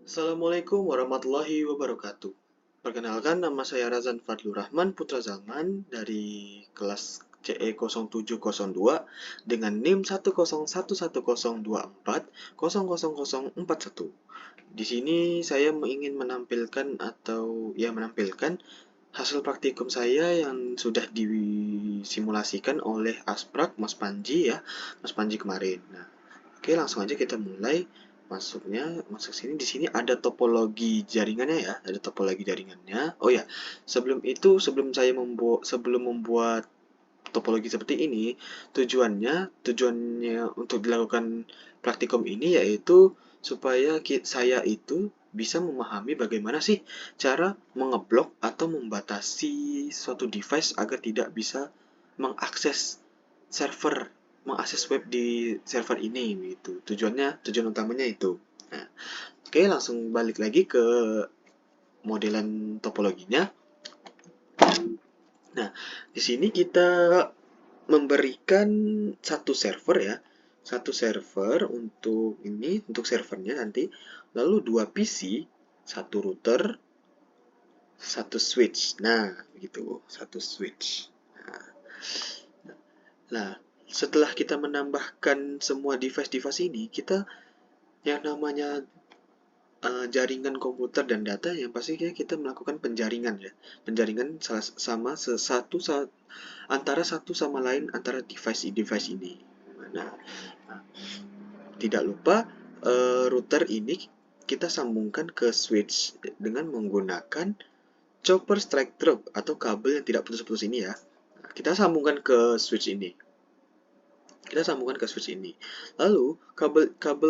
Assalamualaikum warahmatullahi wabarakatuh. Perkenalkan, nama saya Razan Fadlur Rahman Putra Zaman dari kelas CE 0702 dengan NIM 1011024000041. Di sini saya ingin menampilkan hasil praktikum saya yang sudah disimulasikan oleh Asprak Mas Panji ya, Mas Panji kemarin. Nah, oke, langsung aja kita mulai masuk sini. Di sini ada topologi jaringannya ya, ada topologi jaringannya. Oh ya, sebelum membuat topologi seperti ini, tujuannya untuk dilakukan praktikum ini yaitu supaya saya itu bisa memahami bagaimana sih cara mengeblok atau membatasi suatu device agar tidak bisa mengakses server mengakses web di server ini gitu. Tujuan utamanya itu. Nah, oke, langsung balik lagi ke modelan topologinya. Nah, di sini kita memberikan satu server ya, satu server untuk servernya nanti, lalu dua PC, satu router, satu switch. Nah, begitu, satu switch. Nah, setelah kita menambahkan semua device-device ini, kita yang namanya jaringan komputer dan data yang pastinya kita melakukan penjaringan ya. Penjaringan antara satu sama lain antara device ini. Nah, tidak lupa router ini kita sambungkan ke switch dengan menggunakan chopper strike drop atau kabel yang tidak putus-putus ini ya. Nah, kita sambungkan ke switch ini. Lalu kabel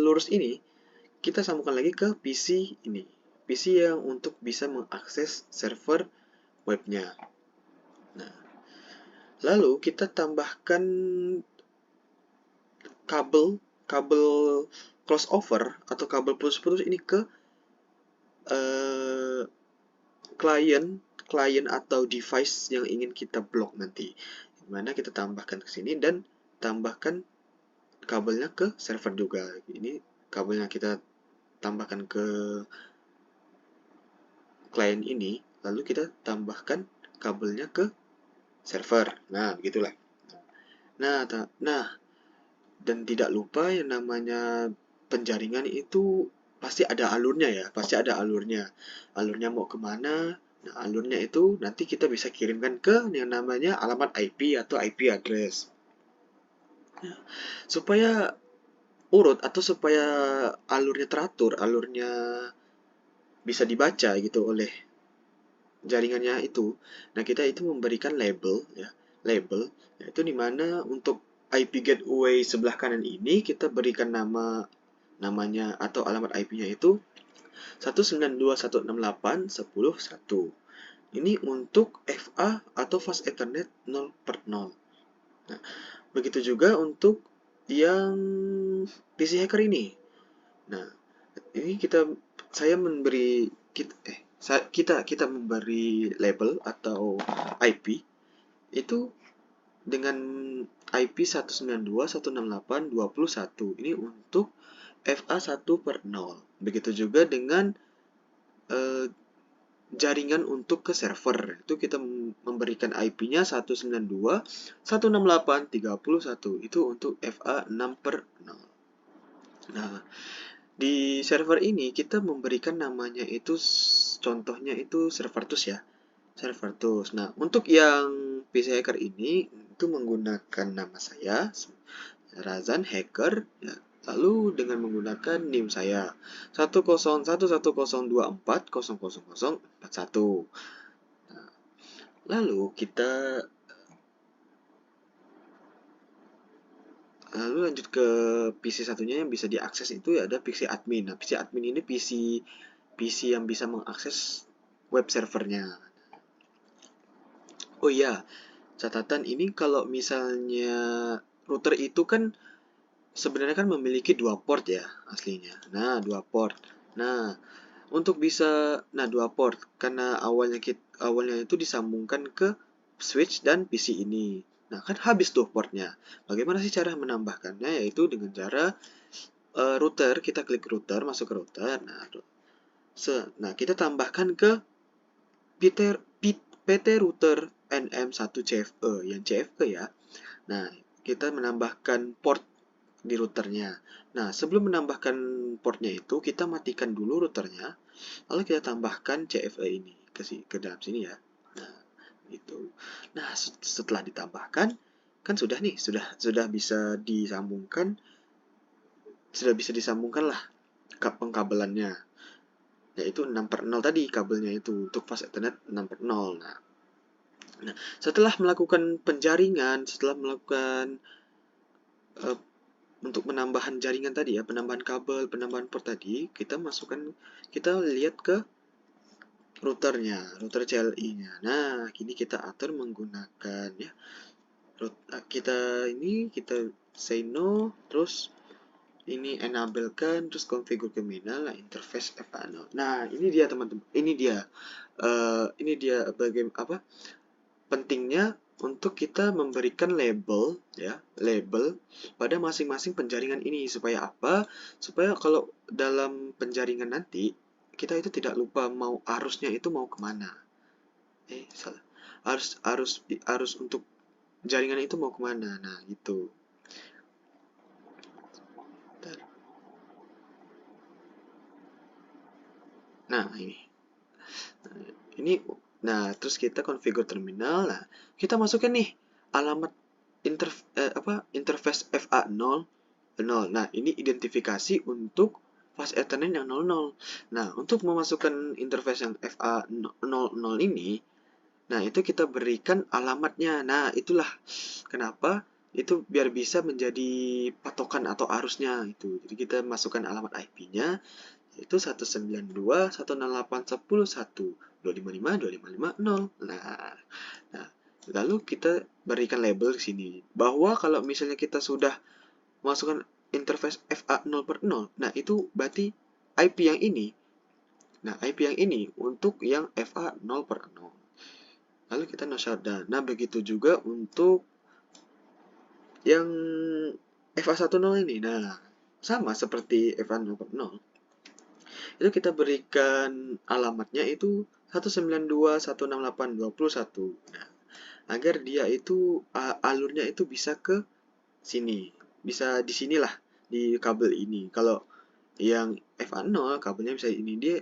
lurus ini kita sambungkan lagi ke PC ini. PC yang untuk bisa mengakses server webnya. Nah, lalu kita tambahkan kabel crossover atau kabel putus-putus ini ke klien atau device yang ingin kita blok nanti. Dimana kita tambahkan ke sini dan tambahkan kabelnya ke server juga. Ini kabelnya kita tambahkan ke klien ini, lalu kita tambahkan kabelnya ke server. Nah, begitulah. Nah, dan tidak lupa yang namanya penjaringan itu pasti ada alurnya ya, pasti ada alurnya. Alurnya mau kemana? Nah, alurnya itu nanti kita bisa kirimkan ke yang namanya alamat IP atau IP address. Nah, supaya urut atau supaya alurnya teratur, alurnya bisa dibaca gitu oleh jaringannya itu. Nah, kita itu memberikan label ya, label yaitu di mana untuk IP gateway sebelah kanan ini kita berikan namanya atau alamat IP-nya itu 192.168.10.1. Ini untuk FA atau Fast Ethernet 0/0. Nah, begitu juga untuk yang PC hacker ini. Nah, ini saya memberi kita memberi label atau IP itu dengan IP 192.168.20.1. Ini untuk FA1/0. Begitu juga dengan jaringan untuk ke server. Itu kita memberikan IP-nya 192.168.30.1. Itu untuk FA6/0. Nah, di server ini kita memberikan namanya itu contohnya itu servertus ya. Servertus. Nah, untuk yang PC hacker ini itu menggunakan nama saya Razan Hacker ya. Lalu dengan menggunakan NIM saya 1011024000041. Nah, lalu lanjut ke PC satunya yang bisa diakses itu ya ada PC admin. Nah, PC admin ini PC yang bisa mengakses web servernya. Oh iya, catatan ini kalau misalnya router itu kan sebenarnya kan memiliki dua port ya aslinya. Nah, dua port. Nah, untuk bisa dua port karena awalnya itu disambungkan ke switch dan PC ini. Nah, kan habis tuh portnya. Bagaimana sih cara menambahkannya? Yaitu dengan cara router, kita klik router, masuk ke router. Nah, kita tambahkan ke PT router NM1CFE, yang CFE ya. Nah, kita menambahkan port di routernya. Nah, sebelum menambahkan portnya itu, kita matikan dulu routernya, lalu kita tambahkan CFE ini ke dalam sini ya. Nah, itu. Nah, setelah ditambahkan, kan sudah nih, sudah bisa disambungkan, lah pengkabelannya, yaitu 6/0 tadi kabelnya itu untuk fast Ethernet 6/0. Nah, setelah melakukan penjaringan, setelah melakukan untuk penambahan jaringan tadi ya, penambahan kabel, penambahan port tadi, kita lihat ke routernya, router CLI-nya. Nah, kini kita atur menggunakan ya, kita say no, terus ini enablekan, terus configure terminal, interface FA0. Nah, ini dia teman-teman, ini dia bagaimana pentingnya untuk kita memberikan label ya, label pada masing-masing penjaringan ini. Supaya apa? Supaya kalau dalam penjaringan nanti kita itu tidak lupa mau arusnya itu mau kemana. Salah. Arus untuk jaringan itu mau kemana. Nah, gitu. Nah, ini terus kita configure terminal. Nah, kita masukkan nih alamat interface FA0. Nah, ini identifikasi untuk fast Ethernet yang 00. Nah, untuk memasukkan interface yang FA00 ini, nah itu kita berikan alamatnya. Nah, itulah kenapa itu biar bisa menjadi patokan atau arusnya itu. Jadi kita masukkan alamat IP-nya yaitu 192.168.10.1.255.255.0. Nah, lalu kita berikan label di sini bahwa kalau misalnya kita sudah masukkan interface FA0/0, nah itu berarti IP yang ini. Nah, IP yang ini untuk yang FA0/0. Lalu kita no shutdown. Nah, begitu juga untuk yang FA10 ini. Nah, sama seperti FA0/0. Itu kita berikan alamatnya itu 192.168.21. Nah, agar dia itu alurnya itu bisa ke sini. Bisa di sinilah di kabel ini. Kalau yang FA0 kabelnya bisa ini, dia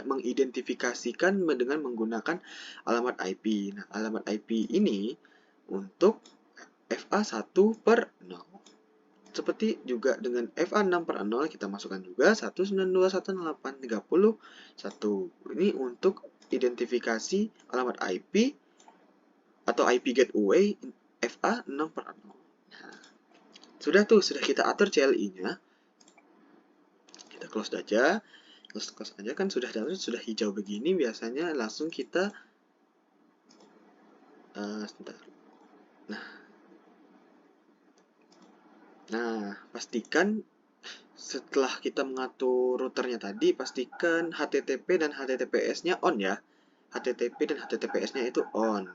mengidentifikasikan dengan menggunakan alamat IP. Nah, alamat IP ini untuk FA1/0. Seperti juga dengan FA6/0 kita masukkan juga 192.168.30.1. Ini untuk identifikasi alamat IP atau IP gateway FA6/0. Nah, sudah kita atur CLI-nya. Kita close aja. Close aja kan sudah hijau begini, biasanya langsung kita sebentar. Nah, pastikan setelah kita mengatur routernya tadi, pastikan HTTP dan HTTPS-nya on ya. HTTP dan HTTPS-nya itu on,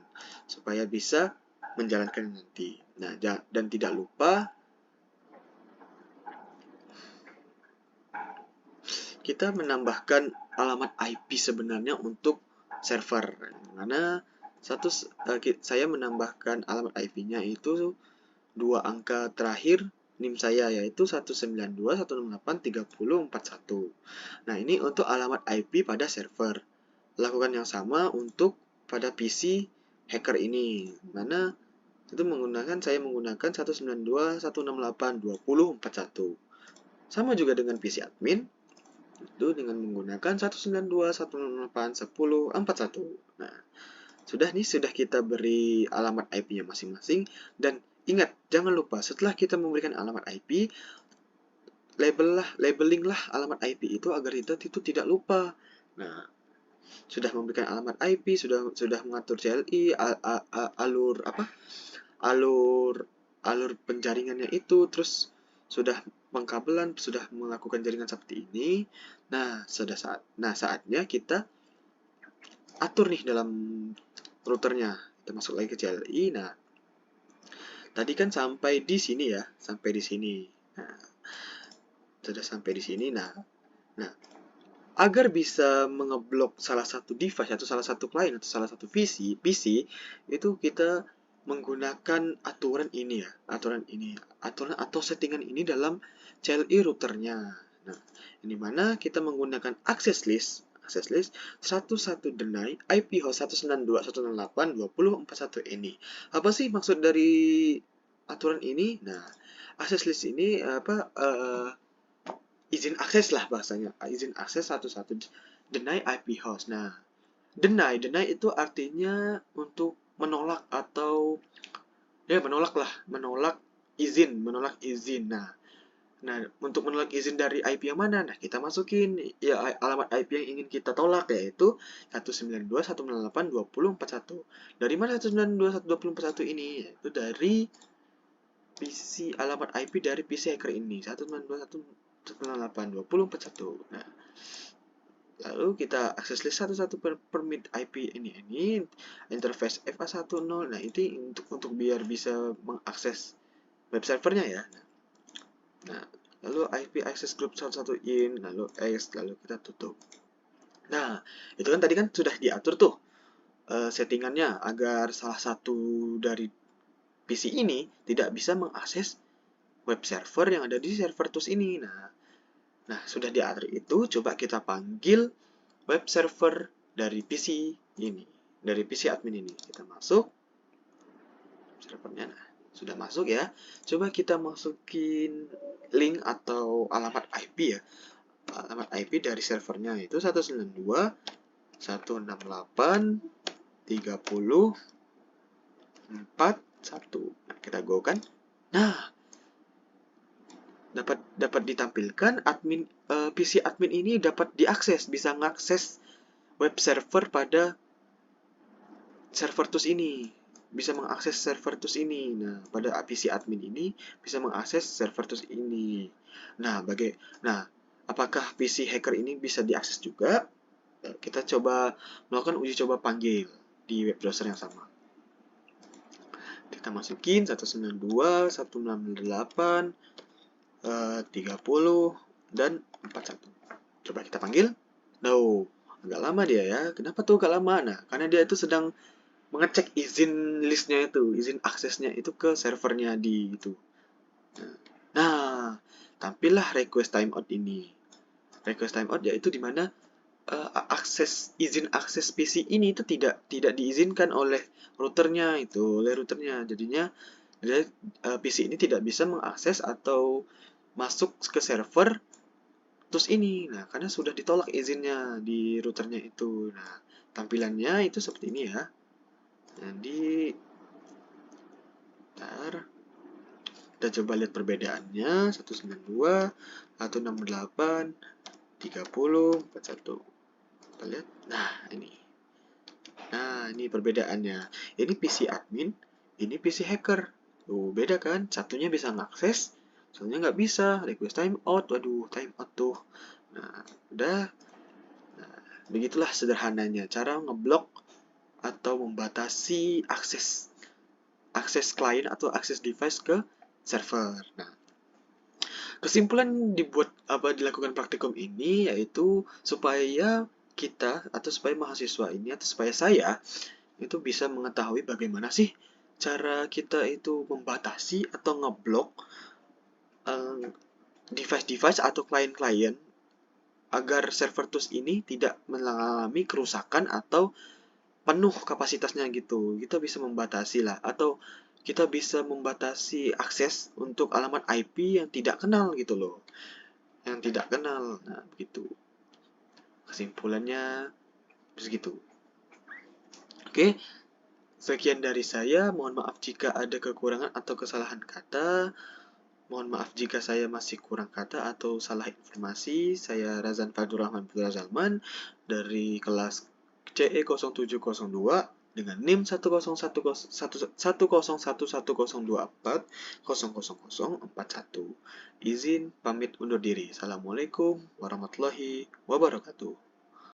supaya bisa menjalankan nanti. Nah, dan tidak lupa kita menambahkan alamat IP sebenarnya untuk server. Karena saya menambahkan alamat IP-nya itu 2 angka terakhir NIM saya, yaitu 192.168.30.41. Nah, ini untuk alamat IP pada server. Lakukan yang sama untuk pada PC hacker ini, mana itu saya menggunakan 192.168.20.41. Sama juga dengan PC admin, itu dengan menggunakan 192.168.10.41. Nah, sudah kita beri alamat IP-nya masing-masing. Dan ingat, jangan lupa setelah kita memberikan alamat IP, labelinglah alamat IP itu agar kita itu tidak lupa. Nah, sudah memberikan alamat IP, sudah mengatur CLI, alur penjaringannya itu, terus sudah pengkabelan, sudah melakukan jaringan seperti ini. Nah, saatnya kita atur nih dalam routernya. Kita masuk lagi ke CLI. Nah, tadi kan sampai di sini ya, sampai di sini. Nah, sudah sampai di sini. Nah, agar bisa mengeblok salah satu device atau salah satu client atau salah satu PC itu kita menggunakan aturan ini ya, aturan atau settingan ini dalam CLI routernya. Nah, ini mana kita menggunakan access list 11 deny IP host 192.168.20.41 ini. Apa sih maksud dari aturan ini? Nah, access list ini izin akses lah bahasanya, izin akses satu-satu deny IP host. Nah, deny itu artinya untuk menolak atau ya menolak izin. Nah, untuk menolak izin dari IP yang mana? Nah, kita masukin ya alamat IP yang ingin kita tolak, yaitu 192.168.20.41. Dari mana 192.168.20.41 ini? Yaitu dari PC, alamat IP dari PC hacker ini, 192.168.20.41. Nah, lalu kita akses list satu-satu permit IP ini interface FA10. Nah, ini untuk biar bisa mengakses web servernya ya. Nah, lalu IP access group 11 in, lalu X, lalu kita tutup. Nah, itu kan tadi kan sudah diatur tuh settingannya agar salah satu dari PC ini tidak bisa mengakses web server yang ada di server tools ini. Nah, sudah diatur itu, coba kita panggil web server dari PC ini, dari PC admin ini. Kita masuk servernya. Nah, sudah masuk ya. Coba kita masukin link atau alamat IP ya. Alamat IP dari servernya itu 192.168.30.41. Nah, kita go kan. Nah, dapat ditampilkan PC admin ini dapat diakses, bisa mengakses web server pada server tools ini, bisa mengakses server tools ini. Nah, pada PC admin ini bisa mengakses server tools ini. Nah, apakah PC hacker ini bisa diakses juga? Kita coba melakukan uji coba panggil di web browser yang sama. Kita masukin 192.168 30 dan 41. Coba kita panggil. No, agak lama dia ya. Kenapa tuh agak lama? Nah, karena dia itu sedang mengecek izin listnya itu, izin aksesnya itu ke servernya di itu. Nah, tampillah request timeout ini. Request timeout yaitu di mana izin akses PC ini itu tidak diizinkan oleh routernya itu, Jadinya PC ini tidak bisa mengakses atau masuk ke server tools ini. Nah, karena sudah ditolak izinnya di routernya itu. Nah, tampilannya itu seperti ini ya. Jadi, kita coba lihat perbedaannya. 192, 168, 30, 41. Kita lihat. Nah, ini perbedaannya. Ini PC admin, ini PC hacker. Tuh, beda kan? Satunya bisa mengakses, satunya nggak bisa. Request timeout. Waduh, timeout tuh. Nah, udah. Nah, begitulah sederhananya cara ngeblok atau membatasi akses klien atau akses device ke server. Nah, kesimpulan dilakukan praktikum ini yaitu supaya kita atau supaya mahasiswa ini atau supaya saya itu bisa mengetahui bagaimana sih cara kita itu membatasi atau ngeblok device-device atau klien-klien agar server tools ini tidak mengalami kerusakan atau penuh kapasitasnya gitu. Kita bisa membatasi lah, atau kita bisa membatasi akses untuk alamat IP yang tidak kenal gitu loh. Yang tidak kenal. Nah, begitu. Kesimpulannya begitu. Oke. Sekian dari saya. Mohon maaf jika ada kekurangan atau kesalahan kata. Mohon maaf jika saya masih kurang kata atau salah informasi. Saya Razan Fadul Rahman Putra Zalman dari kelas CE0702 dengan NIM 1011110240041. Izin pamit undur diri. Assalamualaikum warahmatullahi wabarakatuh.